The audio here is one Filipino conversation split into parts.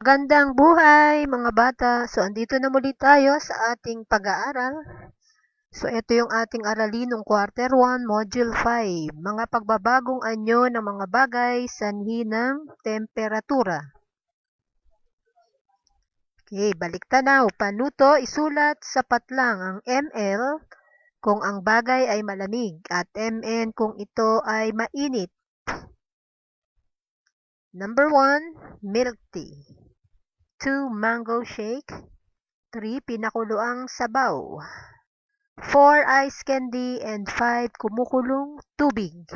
Magandang buhay mga bata! So, andito na muli tayo sa ating pag-aaral. So, ito yung ating aralinong Quarter 1, Module 5. Mga pagbabagong anyo ng mga bagay, sanhi ng temperatura. Okay, balik tanaw. Panuto, isulat sapat lang ang ml kung ang bagay ay malamig at mn kung ito ay mainit. Number 1, milk tea. 2, mango shake. 3, pinakuluang sabaw. 4, ice candy. And 5, kumukulong tubig.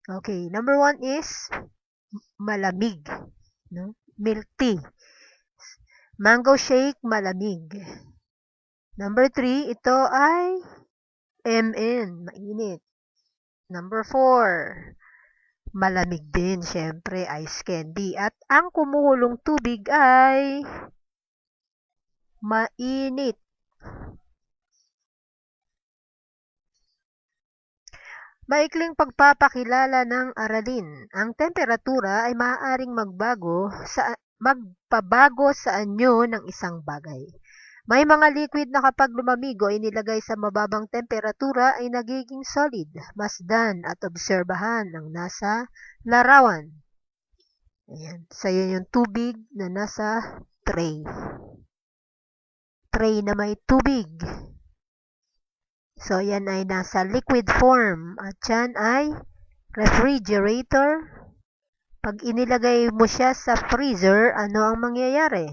Okay, number 1 is malamig. No? Milk tea. Mango shake, malamig. Number 3, ito ay MN, mainit. Number 4, malamig din, syempre, ice candy. At ang kumukulong tubig ay mainit. Maikling pagpapakilala ng aralin. Ang temperatura ay maaaring magpabago sa anyo ng isang bagay. May mga liquid na kapag lumamig o inilagay sa mababang temperatura ay nagiging solid. Masdan at obserbahan ang nasa larawan. Ayan. So, yun yung tubig na nasa tray. Tray na may tubig. So, yan ay nasa liquid form. At yan ay refrigerator. Pag inilagay mo siya sa freezer, ano ang mangyayari?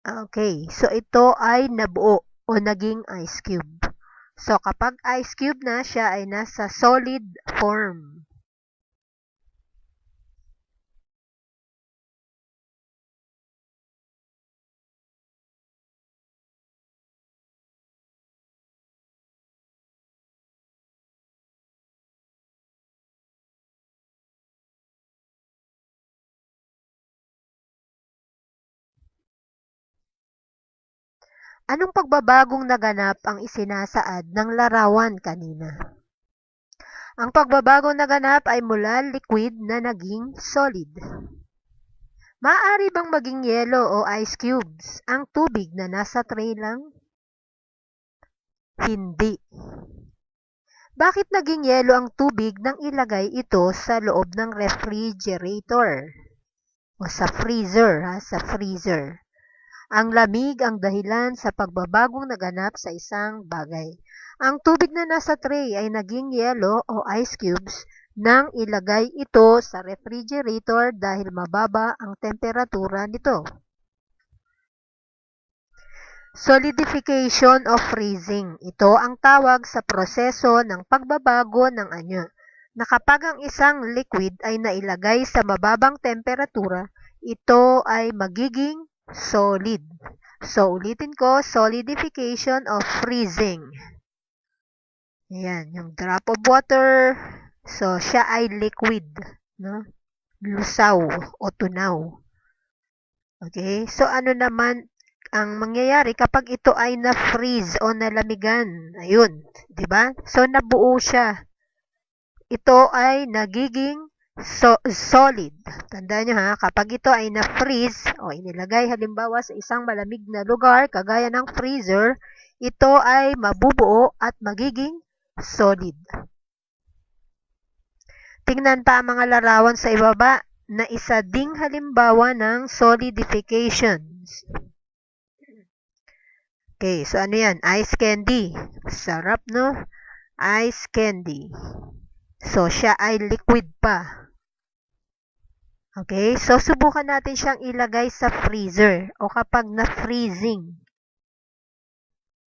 Okay, so ito ay nabuo o naging ice cube. So, kapag ice cube na, siya ay nasa solid form. Anong pagbabagong naganap ang isinasaad ng larawan kanina? Ang pagbabagong naganap ay mula liquid na naging solid. Maaari bang maging yelo o ice cubes ang tubig na nasa tray lang? Hindi. Bakit naging yelo ang tubig nang ilagay ito sa loob ng refrigerator? O sa freezer, sa freezer. Ang lamig ang dahilan sa pagbabagong naganap sa isang bagay. Ang tubig na nasa tray ay naging yelo o ice cubes nang ilagay ito sa refrigerator dahil mababa ang temperatura nito. Solidification o freezing. Ito ang tawag sa proseso ng pagbabago ng anyo, na kapag ang isang liquid ay nailagay sa mababang temperatura, ito ay magiging solid. So, ulitin ko, solidification of freezing. Ayan, yung drop of water. So, siya ay liquid. No? Lusaw o tunaw. Okay? So, ano naman ang mangyayari kapag ito ay na-freeze o nalamigan? Ayun, di ba? So, nabuo siya. Ito ay nagiging solid. Tandaan nyo kapag ito ay na-freeze o inilagay halimbawa sa isang malamig na lugar, kagaya ng freezer, ito ay mabubuo at magiging solid. Tingnan pa ang mga larawan sa ibaba na isa ding halimbawa ng solidification. Okay, so ano yan? Ice candy. Sarap, no? Ice candy. So, siya ay liquid pa. Okay, so subukan natin siyang ilagay sa freezer o kapag na-freezing.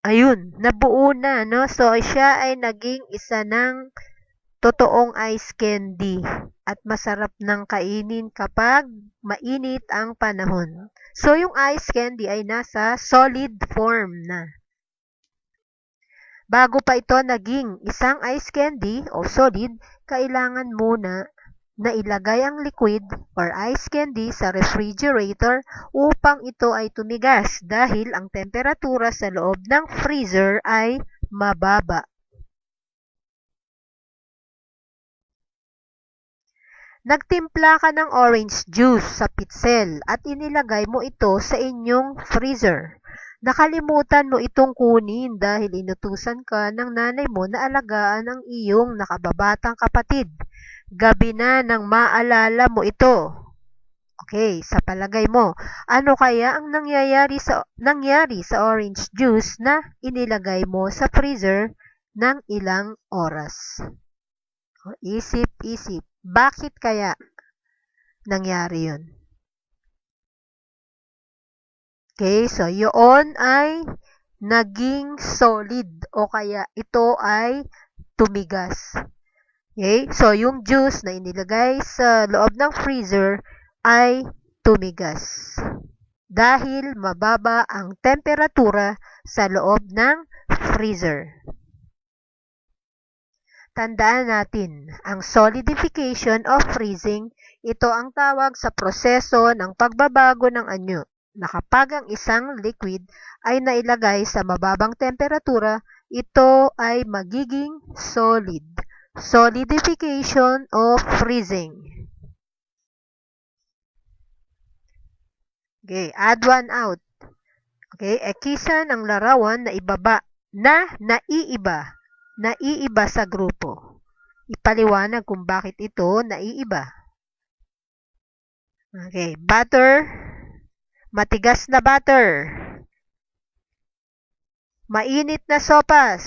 Ayun, nabuo na, no? So, siya ay naging isa ng totoong ice candy at masarap ng kainin kapag mainit ang panahon. So, yung ice candy ay nasa solid form na. Bago pa ito naging isang ice candy o solid, kailangan muna na ilagay ang liquid or ice candy sa refrigerator upang ito ay tumigas dahil ang temperatura sa loob ng freezer ay mababa. Nagtimpla ka ng orange juice sa pitsil at inilagay mo ito sa inyong freezer. Nakalimutan mo itong kunin dahil inutusan ka ng nanay mo na alagaan ang iyong nakababatang kapatid. Gabi na nang maalala mo ito. Okay, sa palagay mo, ano kaya ang nangyari sa orange juice na inilagay mo sa freezer ng ilang oras? Isip-isip. Bakit kaya nangyari yun? Okay, so yun ay naging solid o kaya ito ay tumigas. Okay, so yung juice na inilagay sa loob ng freezer ay tumigas dahil mababa ang temperatura sa loob ng freezer. Tandaan natin, ang solidification of freezing, ito ang tawag sa proseso ng pagbabago ng anyo na kapag ang isang liquid ay nailagay sa mababang temperatura, ito ay magiging solid. Solidification of freezing. Okay, add one out. Okay, ekisan ang larawan na ibaba na naiiba sa grupo. Ipaliwanag kung bakit ito naiiba. Okay, butter, matigas na butter, mainit na sopas,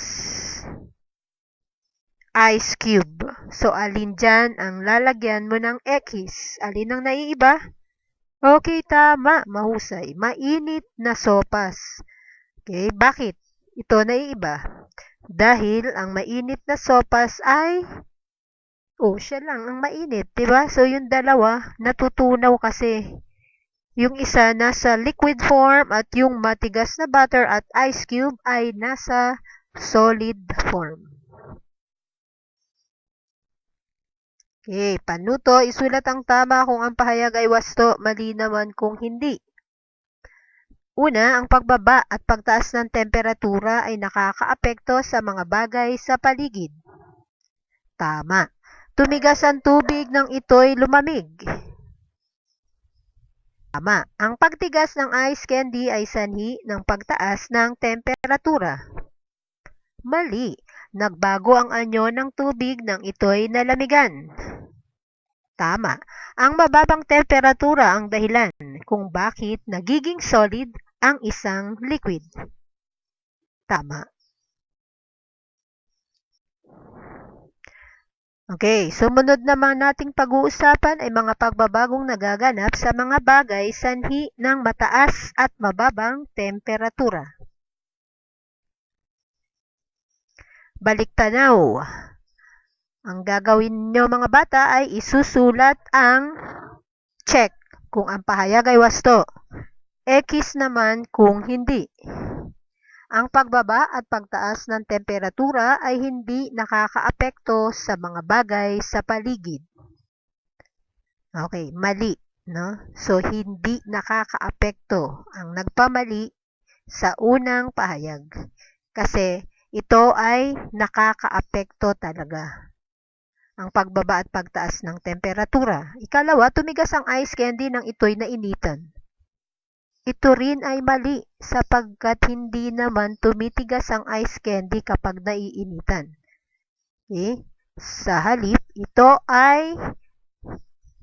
ice cube. So, alin dyan ang lalagyan mo ng X? Alin ang naiiba? Okay, tama, mahusay. Mainit na sopas. Okay, bakit ito naiiba? Dahil ang mainit na sopas ay siya lang ang mainit, 'di ba? So yung dalawa natutunaw kasi. Yung isa nasa liquid form at yung matigas na butter at ice cube ay nasa solid form. Okay, panuto, isulat ang tama kung ang pahayag ay wasto, mali naman kung hindi. Una, ang pagbaba at pagtaas ng temperatura ay nakakaapekto sa mga bagay sa paligid. Tama. Tumigas ang tubig nang ito'y lumamig. Tama. Ang pagtigas ng ice candy ay sanhi ng pagtaas ng temperatura. Mali. Nagbago ang anyo ng tubig nang ito'y nalamigan. Tama. Ang mababang temperatura ang dahilan kung bakit nagiging solid ang isang liquid. Tama. Okay, sumunod naman nating pag-uusapan ay mga pagbabagong nagaganap sa mga bagay sanhi ng mataas at mababang temperatura. Baliktanaw. Ang gagawin nyo mga bata ay isusulat ang check kung ang pahayag ay wasto. X naman kung hindi. Ang pagbaba at pagtaas ng temperatura ay hindi nakakaapekto sa mga bagay sa paligid. Okay, mali, no? So, hindi nakakaapekto ang nagpamali sa unang pahayag. Kasi, ito ay nakakaapekto talaga. Ang pagbaba at pagtaas ng temperatura. Ikalawa, tumigas ang ice candy nang ito'y nainitan. Ito rin ay mali sapagkat hindi naman tumitigas ang ice candy kapag naiinitan. Okay? Sa halip, ito ay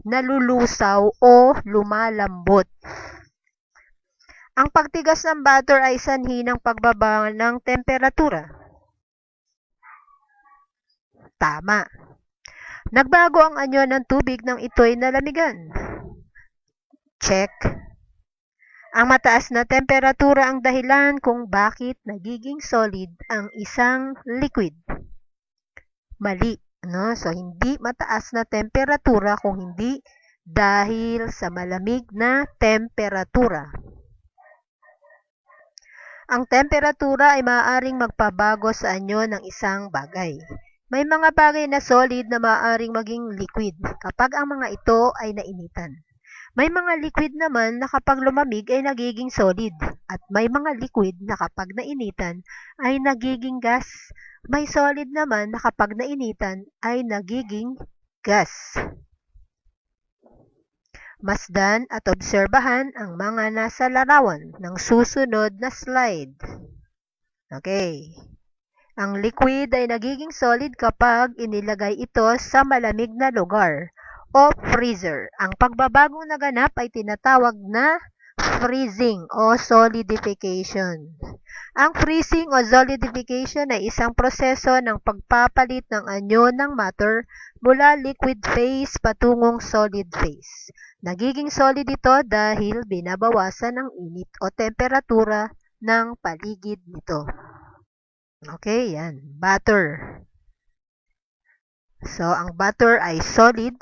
nalulusaw o lumalambot. Ang pagtigas ng butter ay sanhi ng pagbaba ng temperatura. Tama. Nagbago ang anyo ng tubig nang ito'y nalamigan. Check. Ang mataas na temperatura ang dahilan kung bakit nagiging solid ang isang liquid. Mali, no? So, hindi mataas na temperatura kung hindi dahil sa malamig na temperatura. Ang temperatura ay maaaring magpabago sa anyo ng isang bagay. May mga bagay na solid na maaaring maging liquid kapag ang mga ito ay nainitan. May mga liquid naman na kapag lumamig ay nagiging solid at may mga liquid na kapag nainitan ay nagiging gas. May solid naman na kapag nainitan ay nagiging gas. Masdan at obserbahan ang mga nasa larawan ng susunod na slide. Okay. Ang liquid ay nagiging solid kapag inilagay ito sa malamig na lugar o freezer. Ang pagbabagong naganap ay tinatawag na freezing o solidification. Ang freezing o solidification ay isang proseso ng pagpapalit ng anyo ng matter mula liquid phase patungong solid phase. Nagiging solid ito dahil binabawasan ang init o temperatura ng paligid nito. Okay, yan. Butter. So, ang butter ay solid.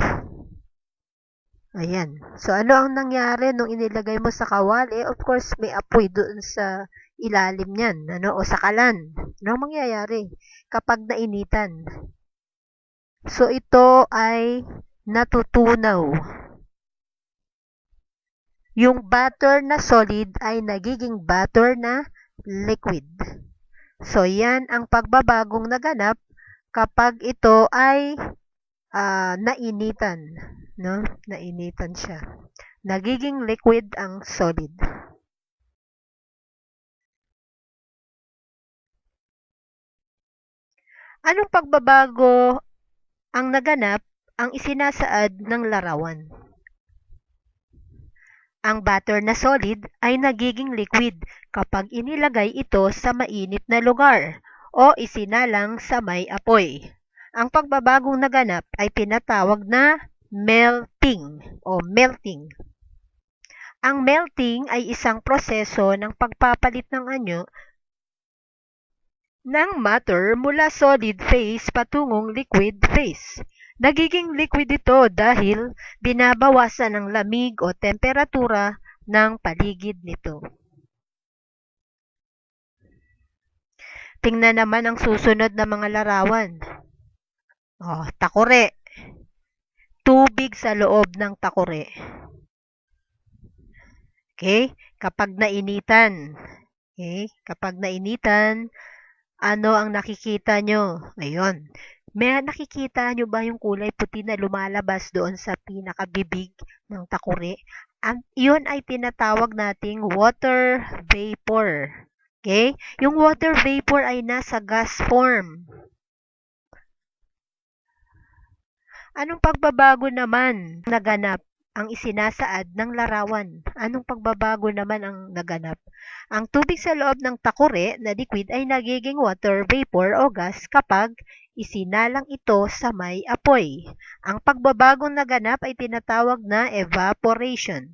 Ayan. So, ano ang nangyari nung inilagay mo sa kawali? Of course, may apoy doon sa ilalim niyan, o sa kalan. Ano ang mangyayari kapag nainitan? So, ito ay natutunaw. Yung butter na solid ay nagiging butter na liquid. So, yan ang pagbabagong naganap kapag ito ay nainitan. No? Nainitan siya. Nagiging liquid ang solid. Anong pagbabago ang naganap ang isinasaad ng larawan? Ang butter na solid ay nagiging liquid kapag inilagay ito sa mainit na lugar o isinalang sa may apoy. Ang pagbabagong naganap ay tinatawag na melting o melting. Ang melting ay isang proseso ng pagpapalit ng anyo ng matter mula solid phase patungong liquid phase. Nagiging liquid ito dahil binabawasan ng lamig o temperatura ng paligid nito. Tingnan naman ang susunod na mga larawan. Takore. Tubig sa loob ng takore. Okay? Kapag nainitan. Okay? Kapag nainitan, ano ang nakikita nyo? Ayun. May nakikita nyo ba yung kulay puti na lumalabas doon sa pinakabibig ng takore? Yun ay tinatawag nating water vapor. Okay? Yung water vapor ay nasa gas form. Anong pagbabago naman naganap ang isinasaad ng larawan? Anong pagbabago naman ang naganap? Ang tubig sa loob ng takore na liquid ay nagiging water vapor o gas kapag isinalang ito sa may apoy. Ang pagbabagong naganap ay tinatawag na evaporation.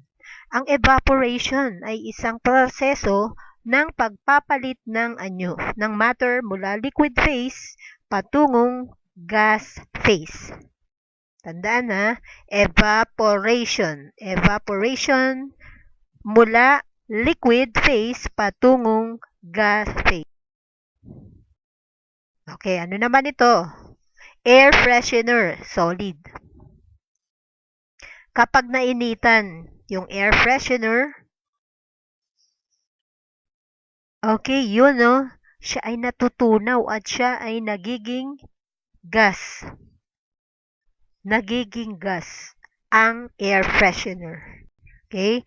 Ang evaporation ay isang proseso ng pagpapalit ng anyo ng matter mula liquid phase patungong gas phase. Tandaan na, evaporation. Evaporation mula liquid phase patungong gas phase. Okay, ano naman ito? Air freshener, solid. Kapag nainitan yung air freshener, okay, yun siya ay natutunaw at siya ay nagiging gas. Nagiging gas ang air freshener. Okay?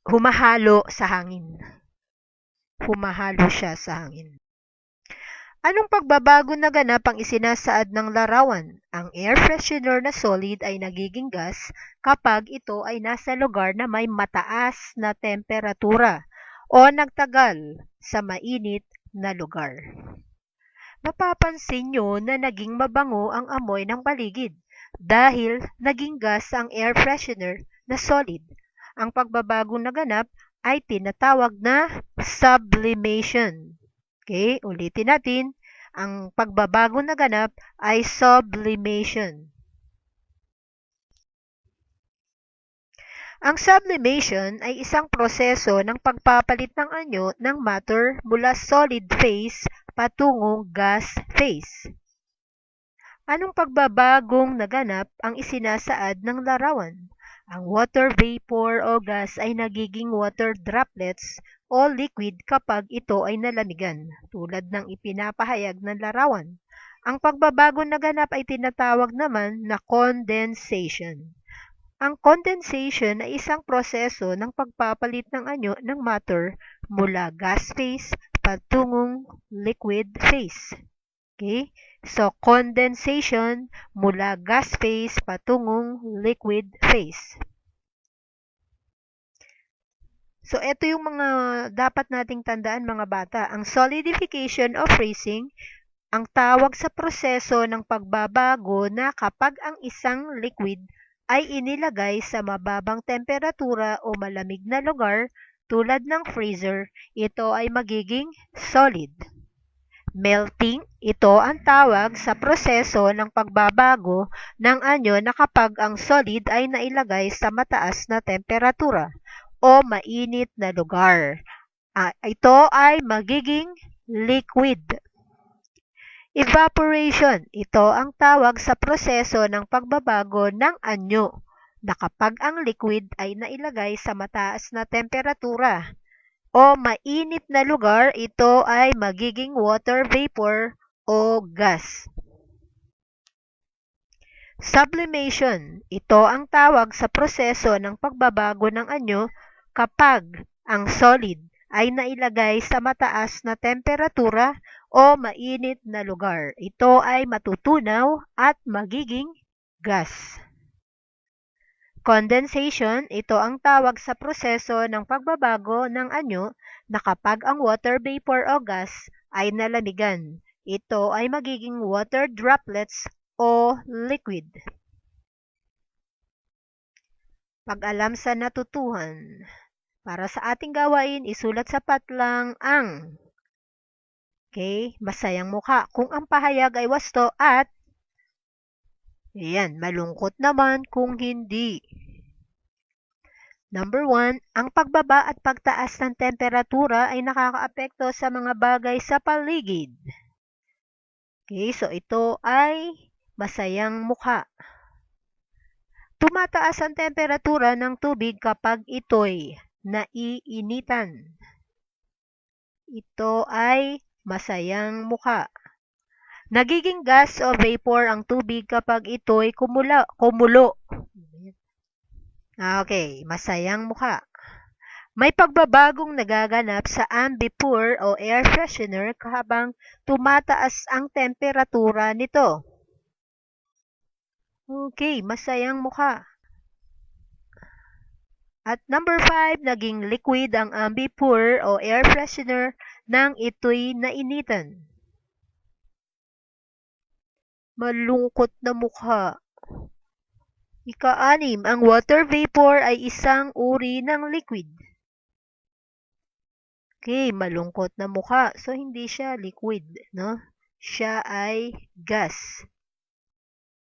Humahalo sa hangin. Humahalo siya sa hangin. Anong pagbabago naganap ang isinasaad ng larawan? Ang air freshener na solid ay nagiging gas kapag ito ay nasa lugar na may mataas na temperatura o nagtagal sa mainit na lugar. Mapapansin nyo na naging mabango ang amoy ng paligid dahil naging gas ang air freshener na solid. Ang pagbabagong naganap ay tinatawag na sublimation. Okay, ulitin natin. Ang pagbabagong naganap ay sublimation. Ang sublimation ay isang proseso ng pagpapalit ng anyo ng matter mula solid phase patungong gas phase. Anong pagbabagong naganap ang isinasaad ng larawan? Ang water vapor o gas ay nagiging water droplets o liquid kapag ito ay nalamigan, tulad ng ipinapahayag ng larawan. Ang pagbabagong naganap ay tinatawag naman na condensation. Ang condensation ay isang proseso ng pagpapalit ng anyo ng matter mula gas phase patungong liquid phase. Okay? So, condensation mula gas phase patungong liquid phase. So, ito yung mga dapat nating tandaan mga bata. Ang solidification o freezing, ang tawag sa proseso ng pagbabago na kapag ang isang liquid ay inilagay sa mababang temperatura o malamig na lugar tulad ng freezer, ito ay magiging solid. Melting, ito ang tawag sa proseso ng pagbabago ng anyo na kapag ang solid ay nailagay sa mataas na temperatura o mainit na lugar. Ito ay magiging liquid. Evaporation, ito ang tawag sa proseso ng pagbabago ng anyo na kapag ang liquid ay nailagay sa mataas na temperatura o mainit na lugar, ito ay magiging water vapor o gas. Sublimation, ito ang tawag sa proseso ng pagbabago ng anyo kapag ang solid ay nailagay sa mataas na temperatura o mainit na lugar. Ito ay matutunaw at magiging gas. Condensation, ito ang tawag sa proseso ng pagbabago ng anyo na kapag ang water vapor o gas ay nalamigan. Ito ay magiging water droplets o liquid. Pag-alam sa natutuhan. Para sa ating gawain, isulat sa patlang ang masayang mukha. Kung ang pahayag ay wasto at malungkot naman kung hindi. Number 1, ang pagbaba at pagtaas ng temperatura ay nakakaapekto sa mga bagay sa paligid. So ito ay masayang mukha. Tumataas ang temperatura ng tubig kapag ito'y naiinitan. Ito ay masayang mukha. Nagiging gas o vapor ang tubig kapag ito'y kumulo. Masayang mukha. May pagbabagong nagaganap sa ambipur o air freshener habang tumataas ang temperatura nito. Masayang mukha. At number 5, naging liquid ang ambipur o air freshener nang ito'y nainitan. Malungkot na mukha. Ika-6, ang water vapor ay isang uri ng liquid. Malungkot na mukha. So, hindi siya liquid, no? Siya ay gas.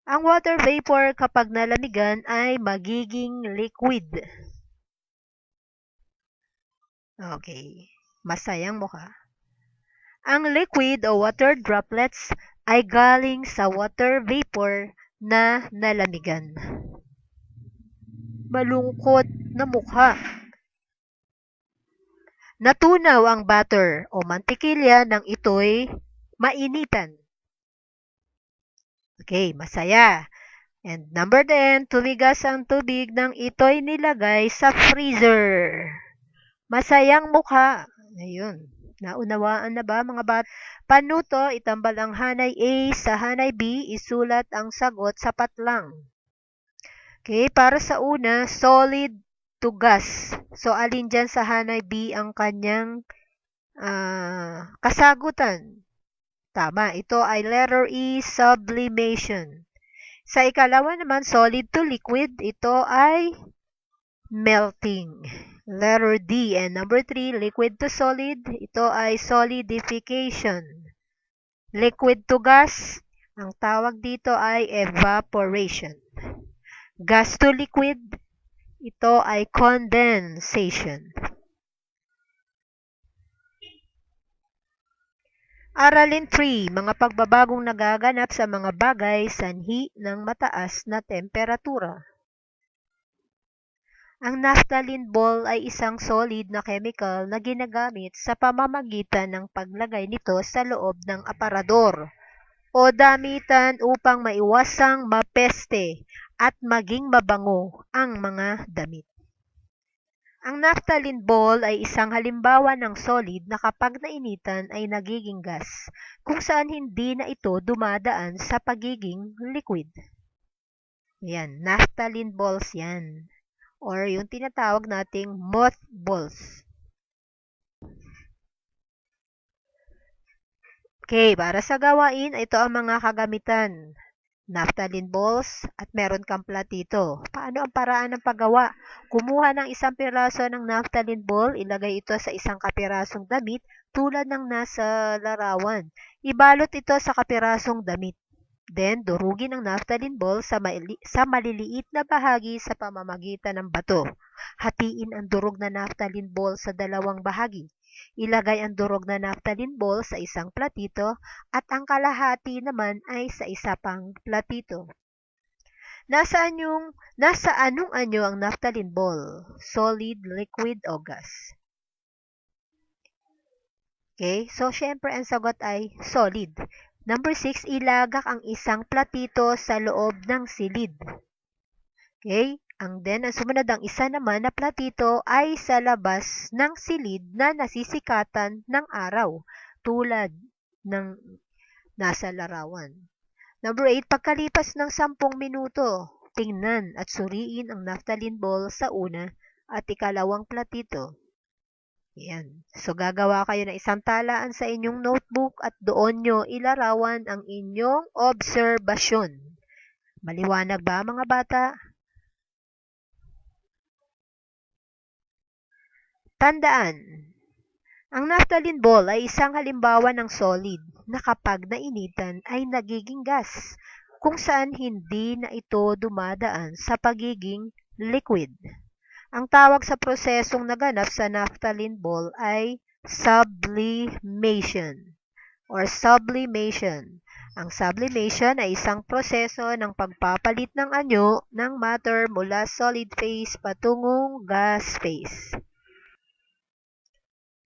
Ang water vapor kapag nalamigan ay magiging liquid. Masayang mukha. Ang liquid o water droplets ay galing sa water vapor na nalamigan. Malungkot na mukha. Natunaw ang butter o mantikilya nang ito'y mainitan. Masaya. And number 10, tumigas ang tubig nang ito'y nilagay sa freezer. Masayang mukha. Ayun. Naunawaan na ba mga bata? Panuto, itambal ang hanay A sa hanay B, isulat ang sagot sa patlang. Para sa una, solid to gas. So, alin dyan sa hanay B ang kanyang kasagutan? Tama, ito ay letter E, sublimation. Sa ikalawa naman, solid to liquid, ito ay melting. Letter D. And number 3, liquid to solid, ito ay solidification. Liquid to gas, ang tawag dito ay evaporation. Gas to liquid, ito ay condensation. Aralin 3, mga pagbabagong nagaganap sa mga bagay sanhi ng mataas na temperatura. Ang naphthalene ball ay isang solid na chemical na ginagamit sa pamamagitan ng paglagay nito sa loob ng aparador o damitan upang maiwasang mapeste at maging mabango ang mga damit. Ang naphthalene ball ay isang halimbawa ng solid na kapag nainitan ay nagiging gas, kung saan hindi na ito dumadaan sa pagiging liquid. Yan, naphthalene balls yan. Or yung tinatawag nating mothballs. Okay, para sa gawain, ito ang mga kagamitan. Naphthalene balls at meron kang platito. Paano ang paraan ng paggawa? Kumuha ng isang piraso ng naphthalene ball, ilagay ito sa isang kapirasong damit tulad ng nasa larawan. Ibalot ito sa kapirasong damit. Then, durugin ang naphthalene ball sa maliliit na bahagi sa pamamagitan ng bato. Hatiin ang durog na naphthalene ball sa dalawang bahagi. Ilagay ang durog na naphthalene ball sa isang platito at ang kalahati naman ay sa isa pang platito. Nasa anong anyo ang naphthalene ball? Solid, liquid, o gas? Okay, so syempre ang sagot ay solid. Number 6, ilagak ang isang platito sa loob ng silid. Okay? Ang sumunod ang isa naman na platito ay sa labas ng silid na nasisikatan ng araw, tulad ng nasa larawan. Number 8, pagkalipas ng 10 minuto, tingnan at suriin ang naphthalene ball sa una at ikalawang platito. Yan. So, gagawa kayo ng isang talaan sa inyong notebook at doon nyo ilarawan ang inyong obserbasyon. Maliwanag ba, mga bata? Tandaan, ang naphthalene ball ay isang halimbawa ng solid na kapag nainitan ay nagiging gas, kung saan hindi na ito dumadaan sa pagiging liquid. Ang tawag sa prosesong naganap sa naphthalene ball ay sublimation or sublimation. Ang sublimation ay isang proseso ng pagpapalit ng anyo ng matter mula solid phase patungong gas phase.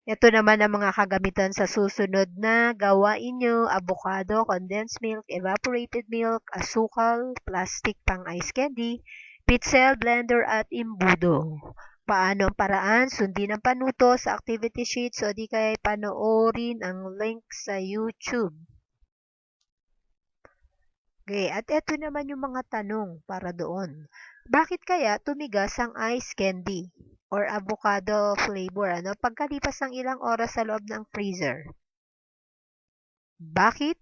Ito naman ang mga kagamitan sa susunod na gawain nyo: avocado, condensed milk, evaporated milk, asukal, plastic pang ice candy, pitzel, blender, at imbudo. Paano ang paraan? Sundin ang panuto sa activity sheets o di kaya panoorin ang link sa YouTube. Okay, at ito naman yung mga tanong para doon. Bakit kaya tumigas ang ice candy or avocado flavor pagkalipas ng ilang oras sa loob ng freezer? Bakit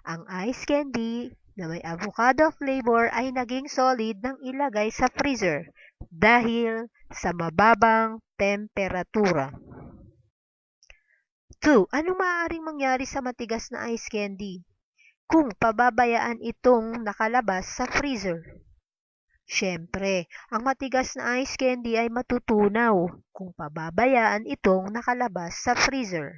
ang ice candy na may avocado flavor ay naging solid nang ilagay sa freezer? Dahil sa mababang temperatura. 2. Anong maaaring mangyari sa matigas na ice candy kung pababayaan itong nakalabas sa freezer? Siyempre, ang matigas na ice candy ay matutunaw kung pababayaan itong nakalabas sa freezer.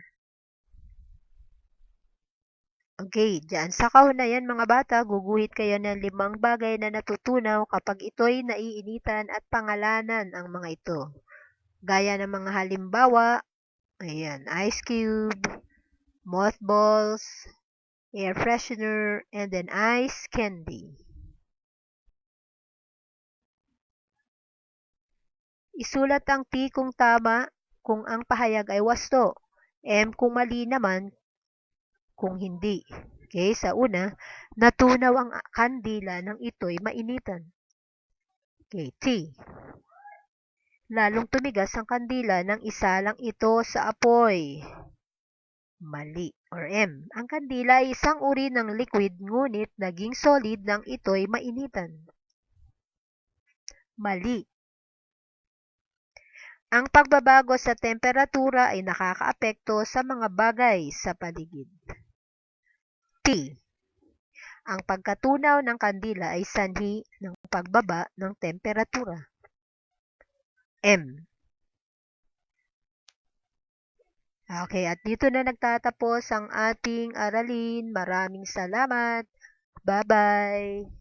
Okay, dyan sa kahon na yan, mga bata, guguhit kayo ng 5 bagay na natutunaw kapag ito'y naiinitan at pangalanan ang mga ito. Gaya ng mga halimbawa, ayan, ice cube, mothballs, air freshener, and then ice candy. Isulat ang T kung tama kung ang pahayag ay wasto, M kung mali naman kung hindi. Okay, sa una, natunaw ang kandila nang ito'y mainitan. Okay, T. Lalong tumigas ang kandila nang isa lang ito sa apoy. Mali. Or M. Ang kandila ay isang uri ng liquid ngunit naging solid nang ito'y mainitan. Mali. Ang pagbabago sa temperatura ay nakakaapekto sa mga bagay sa paligid. T. Ang pagkatunaw ng kandila ay sanhi ng pagbaba ng temperatura. M. Okay, at dito na nagtatapos ang ating aralin. Maraming salamat. Bye-bye.